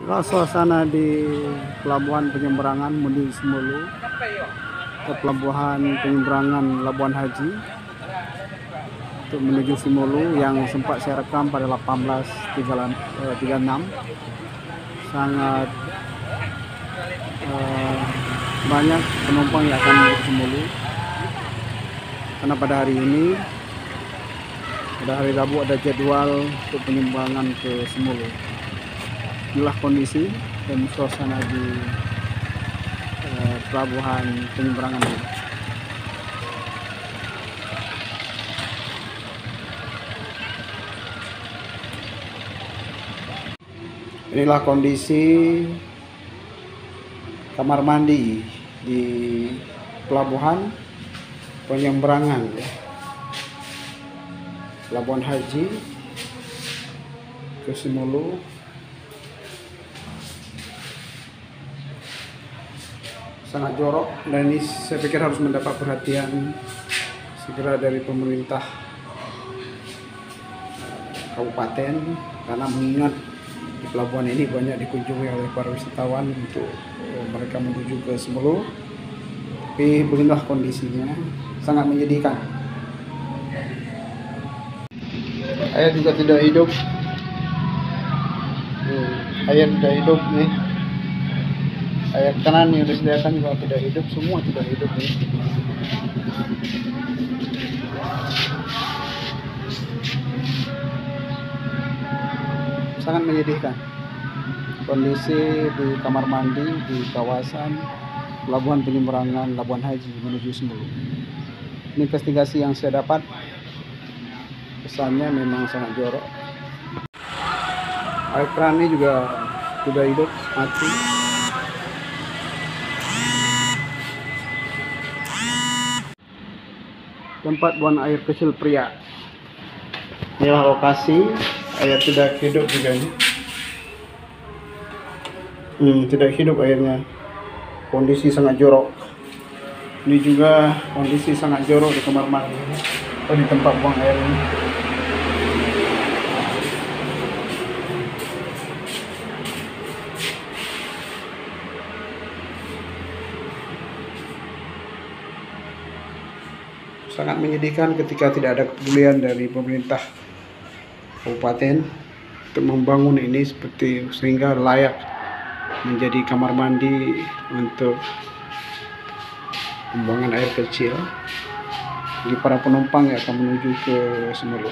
Inilah suasana di pelabuhan penyeberangan menuju Semulu ke pelabuhan penyeberangan Labuan Haji untuk menuju Semulu yang sempat saya rekam pada 18.36. Sangat banyak penumpang yang akan menuju Semulu karena pada hari ini, pada hari Rabu, ada jadwal untuk penyeberangan ke Semulu. Inilah kondisi dan suasana di pelabuhan penyeberangan ini. Inilah kondisi kamar mandi di pelabuhan penyeberangan Labuan Haji ke Semulu. Sangat jorok, dan ini saya pikir harus mendapat perhatian segera dari pemerintah kabupaten, karena mengingat di pelabuhan ini banyak dikunjungi oleh para wisatawan untuk mereka menuju ke Semulu. Tapi beginilah kondisinya, sangat menyedihkan. Air juga tidak hidup. Air tidak hidup nih. Air kanan yang disediakan juga tidak hidup, semua tidak hidup nih. Sangat menyedihkan kondisi di kamar mandi di kawasan pelabuhan penyeberangan Labuan Haji menuju Semulu. Ini investigasi yang saya dapat, kesannya memang sangat jorok. Air keran ini juga tidak hidup, mati. Tempat buang air kecil pria. Inilah lokasi, air tidak hidup juga ini. Tidak hidup airnya. Kondisi sangat jorok. Ini juga kondisi sangat jorok di kamar mandi atau di tempat buang air ini. Sangat menyedihkan ketika tidak ada kepedulian dari pemerintah kabupaten untuk membangun ini seperti sehingga layak menjadi kamar mandi untuk pembuangan air kecil bagi para penumpang yang akan menuju ke Semulu.